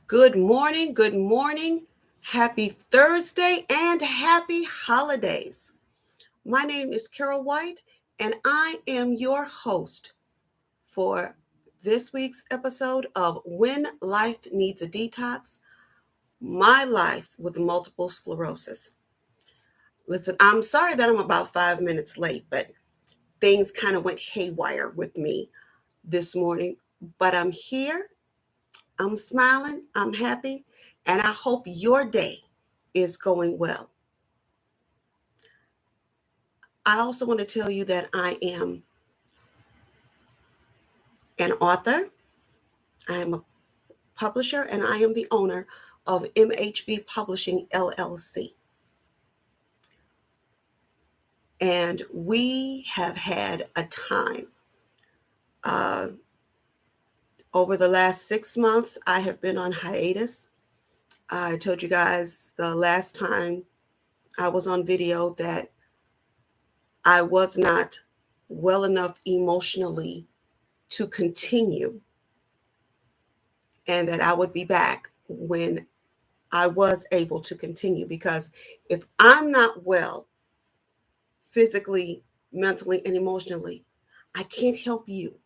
Good morning, good morning. Happy Thursday and happy holidays. My name is Carol White, and I am your host for this week's episode of When Life Needs a Detox, My Life with Multiple Sclerosis. Listen, I'm sorry that I'm about 5 minutes late, but things kind of went haywire with me this morning. But I'm here, I'm smiling, I'm happy, and I hope your day is going well. I also want to tell you that I am an author, I am a publisher, and I am the owner of MHB Publishing LLC. And we have had a time. Uh, Over the last 6 months, I have been on hiatus. I told you guys the last time I was on video that I was not well enough emotionally to continue, and that I would be back when I was able to continue, because if I'm not well physically, mentally, and emotionally, I can't help you.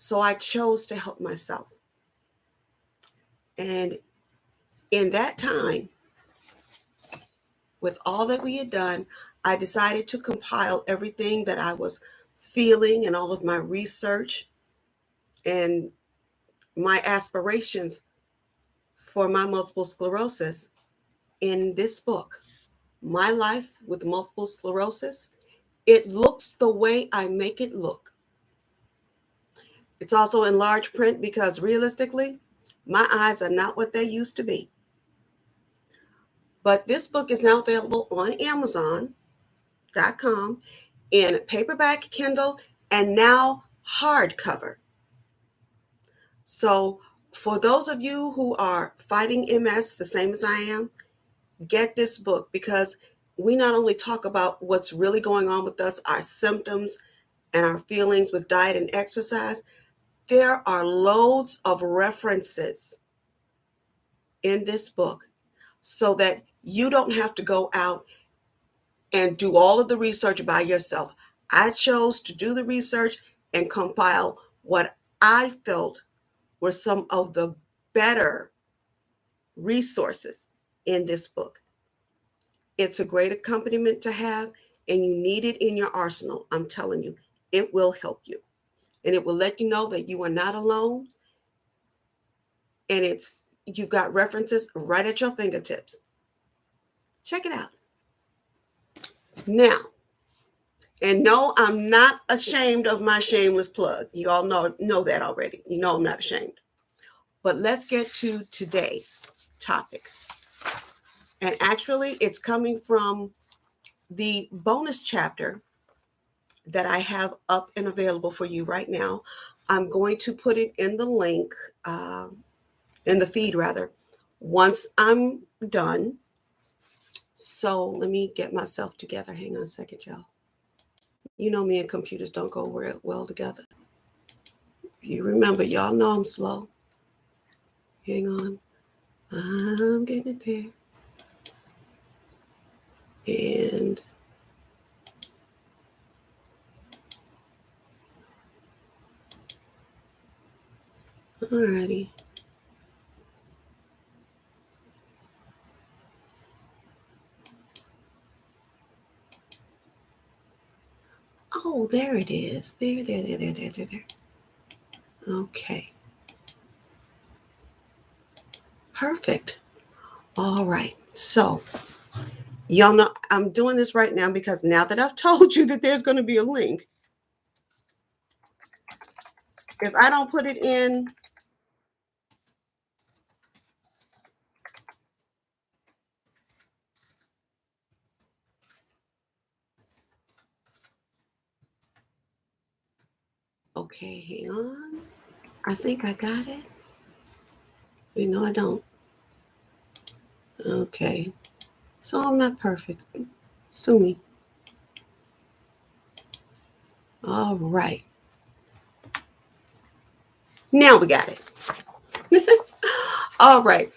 So I chose to help myself. And in that time, with all that we had done, I decided to compile everything that I was feeling and all of my research and my aspirations for my multiple sclerosis in this book, My Life with Multiple Sclerosis. It looks the way I make it look. It's also in large print because realistically, my eyes are not what they used to be. But this book is now available on Amazon.com in paperback, Kindle, and now hardcover. So for those of you who are fighting MS the same as I am, get this book, because we not only talk about what's really going on with us, our symptoms, and our feelings with diet and exercise. There are loads of references in this book so that you don't have to go out and do all of the research by yourself. I chose to do the research and compile what I felt were some of the better resources in this book. It's a great accompaniment to have, and you need it in your arsenal. I'm telling you, it will help you. And it will let you know that you are not alone. And you've got references right at your fingertips. Check it out. Now, and no, I'm not ashamed of my shameless plug. You all know that already. You know I'm not ashamed. But let's get to today's topic. And actually, it's coming from the bonus chapter that I have up and available for you right now. I'm going to put it in the link, in the feed rather, once I'm done. So let me get myself together. Hang on a second, y'all. You know me and computers don't go well together. You remember, y'all know I'm slow. Hang on. I'm getting it there. And alrighty. Oh, there it is. There. Okay. Perfect. All right. So, y'all know I'm doing this right now because now that I've told you that there's going to be a link, if I don't put it in, okay, hang on. I think I got it. No, I don't. Okay. So I'm not perfect. Sue me. All right. Now we got it. All right.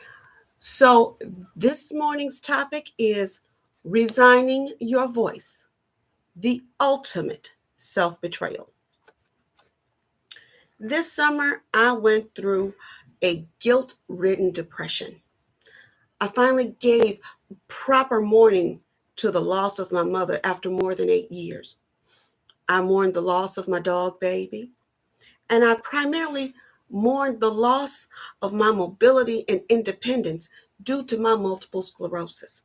So this morning's topic is resigning your voice, the ultimate self-betrayal. This summer, I went through a guilt-ridden depression. I finally gave proper mourning to the loss of my mother after more than 8 years. I mourned the loss of my dog baby, and I primarily mourned the loss of my mobility and independence due to my multiple sclerosis.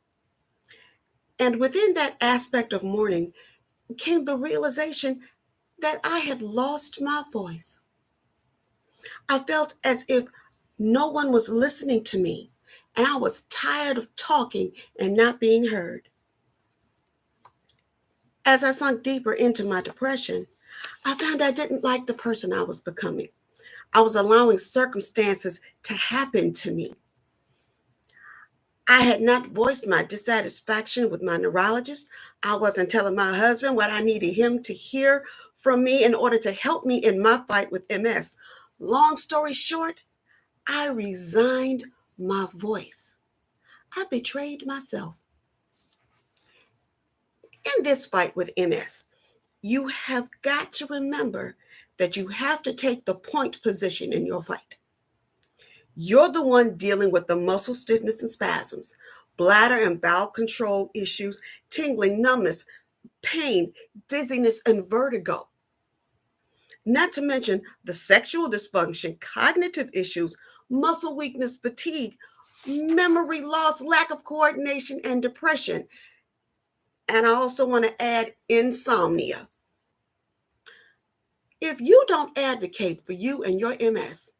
And within that aspect of mourning came the realization that I had lost my voice. I felt as if no one was listening to me, and I was tired of talking and not being heard. As I sunk deeper into my depression, I found I didn't like the person I was becoming. I was allowing circumstances to happen to me. I had not voiced my dissatisfaction with my neurologist. I wasn't telling my husband what I needed him to hear from me in order to help me in my fight with MS. Long story short, I resigned my voice. I betrayed myself. In this fight with MS, you have got to remember that you have to take the point position in your fight. You're the one dealing with the muscle stiffness and spasms, bladder and bowel control issues, tingling, numbness, pain, dizziness, and vertigo. Not to mention the sexual dysfunction, cognitive issues, muscle weakness, fatigue, memory loss, lack of coordination, and depression. And I also want to add insomnia. If you don't advocate for you and your MS,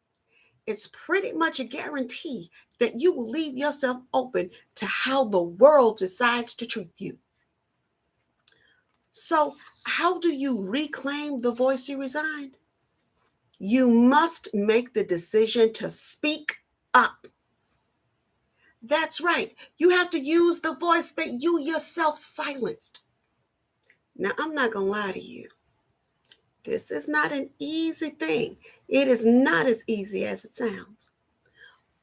it's pretty much a guarantee that you will leave yourself open to how the world decides to treat you. So, how do you reclaim the voice you resigned? You must make the decision to speak up. That's right. You have to use the voice that you yourself silenced. Now, I'm not going to lie to you. This is not an easy thing. It is not as easy as it sounds.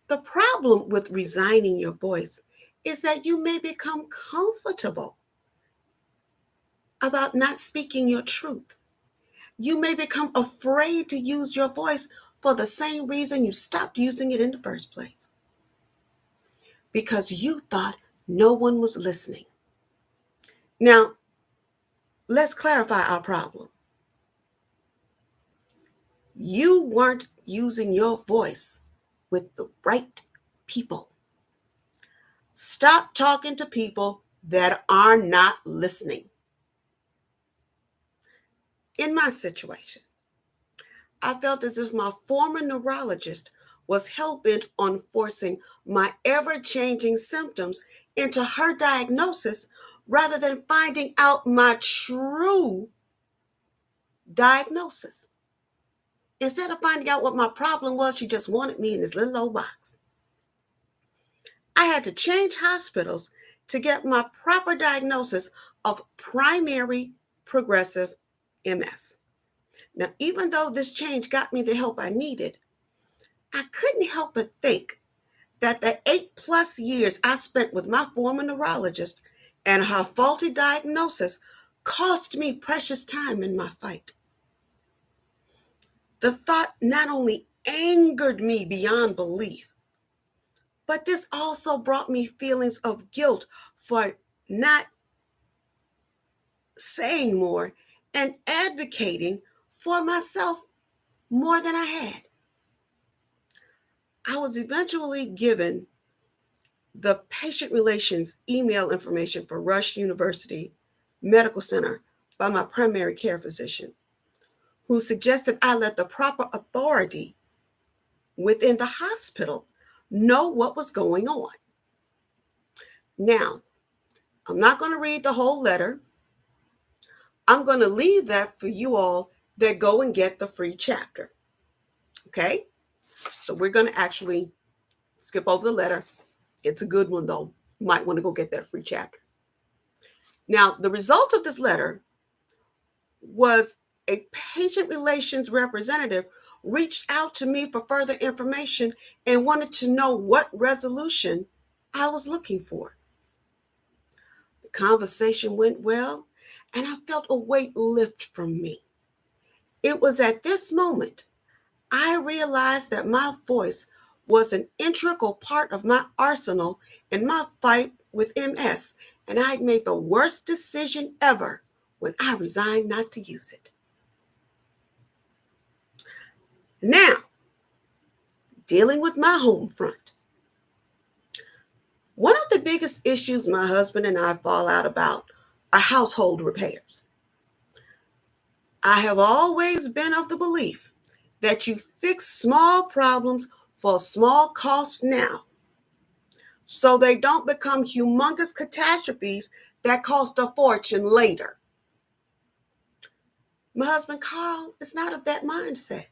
The problem with resigning your voice is that you may become comfortable about not speaking your truth. You may become afraid to use your voice for the same reason you stopped using it in the first place. Because you thought no one was listening. Now, let's clarify our problem. You weren't using your voice with the right people. Stop talking to people that are not listening. In my situation, I felt as if my former neurologist was hell-bent on forcing my ever-changing symptoms into her diagnosis rather than finding out my true diagnosis. Instead of finding out what my problem was, she just wanted me in this little old box. I had to change hospitals to get my proper diagnosis of primary progressive MS. Now, even though this change got me the help I needed, I couldn't help but think that the 8+ years I spent with my former neurologist and her faulty diagnosis cost me precious time in my fight. The thought not only angered me beyond belief, but this also brought me feelings of guilt for not saying more and advocating for myself more than I had. I was eventually given the patient relations email information for Rush University Medical Center by my primary care physician, who suggested I let the proper authority within the hospital know what was going on. Now, I'm not going to read the whole letter. I'm going to leave that for you all that go and get the free chapter. Okay? So we're going to actually skip over the letter. It's a good one, though. You might want to go get that free chapter. Now, the result of this letter was a patient relations representative reached out to me for further information and wanted to know what resolution I was looking for. The conversation went well, and I felt a weight lift from me. It was at this moment I realized that my voice was an integral part of my arsenal in my fight with MS, and I'd made the worst decision ever when I resigned not to use it. Now, dealing with my home front. One of the biggest issues my husband and I fall out about are household repairs. I have always been of the belief that you fix small problems for a small cost now, so they don't become humongous catastrophes that cost a fortune later. My husband Carl is not of that mindset.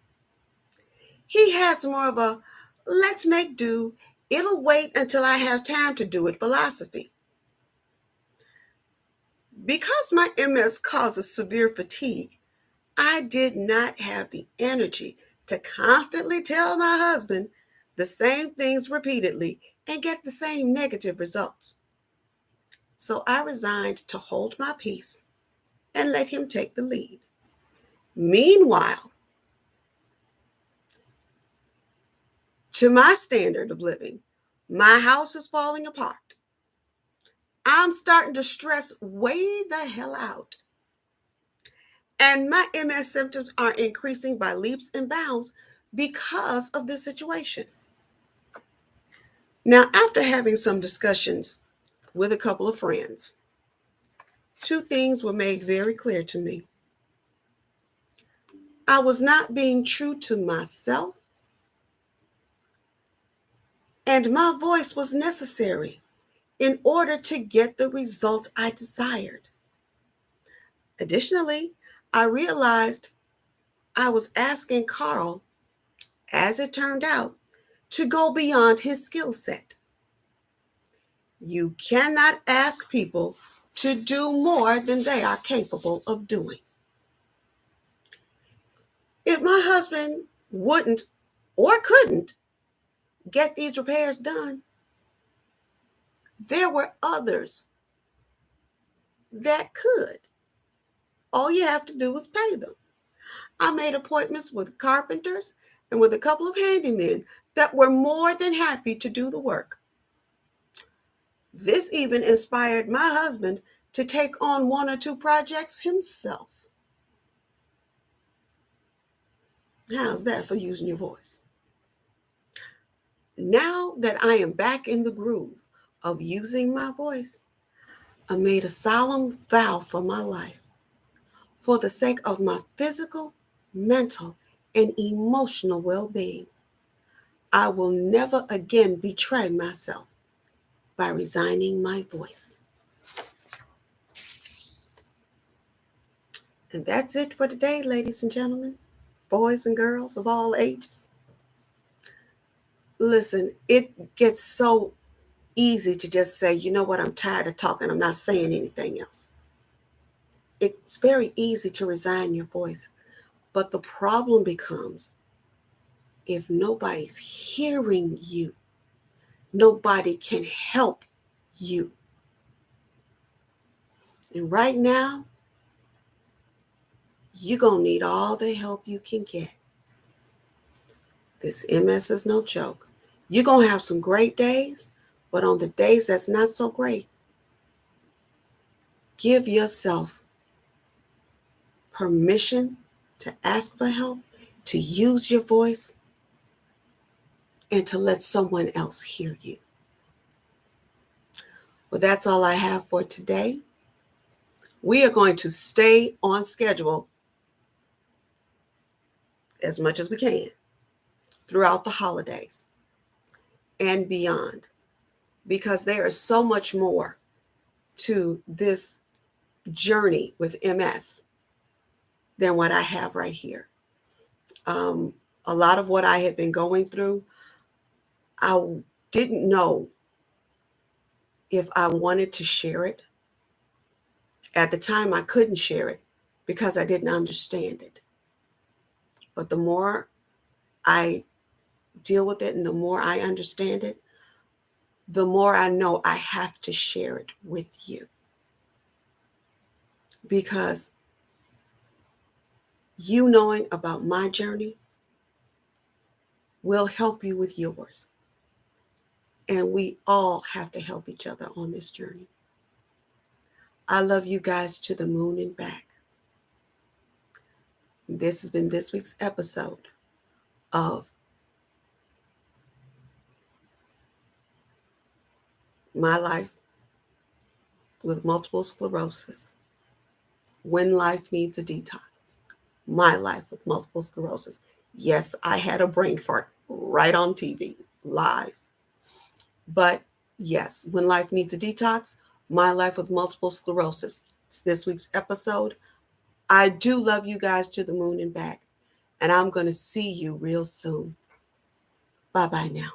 He has more of a let's make do, it'll wait until I have time to do it philosophy. Because my MS causes severe fatigue, I did not have the energy to constantly tell my husband the same things repeatedly and get the same negative results. So I resigned to hold my peace and let him take the lead. Meanwhile, to my standard of living, my house is falling apart. I'm starting to stress way the hell out. And my MS symptoms are increasing by leaps and bounds because of this situation. Now, after having some discussions with a couple of friends, two things were made very clear to me. I was not being true to myself, and my voice was necessary in order to get the results I desired. Additionally, I realized I was asking Carl, as it turned out, to go beyond his skill set. You cannot ask people to do more than they are capable of doing. If my husband wouldn't or couldn't get these repairs done, there were others that could. All you have to do is pay them. I made appointments with carpenters and with a couple of handymen that were more than happy to do the work. This even inspired my husband to take on one or two projects himself. How's that for using your voice? Now that I am back in the groove of using my voice, I made a solemn vow for my life, for the sake of my physical, mental, and emotional well-being. I will never again betray myself by resigning my voice. And that's it for today, ladies and gentlemen, boys and girls of all ages. Listen, it gets so easy to just say, you know what, I'm tired of talking, I'm not saying anything else. It's very easy to resign your voice, but the problem becomes if nobody's hearing you, nobody can help you. And right now, you're going to need all the help you can get. This MS is no joke. You're going to have some great days, but on the days that's not so great, give yourself permission to ask for help, to use your voice, and to let someone else hear you. Well, that's all I have for today. We are going to stay on schedule as much as we can throughout the holidays and beyond, because there is so much more to this journey with MS than what I have right here. A lot of what I had been going through, I didn't know if I wanted to share it. At the time, I couldn't share it because I didn't understand it. But the more I deal with it and the more I understand it, the more I know I have to share it with you. Because you knowing about my journey will help you with yours. And we all have to help each other on this journey. I love you guys to the moon and back. This has been this week's episode of My Life with Multiple Sclerosis. When Life Needs a Detox. My Life with Multiple Sclerosis. Yes, I had a brain fart right on TV, live. But yes, When Life Needs a Detox, My Life with Multiple Sclerosis. It's this week's episode. I do love you guys to the moon and back. And I'm going to see you real soon. Bye-bye now.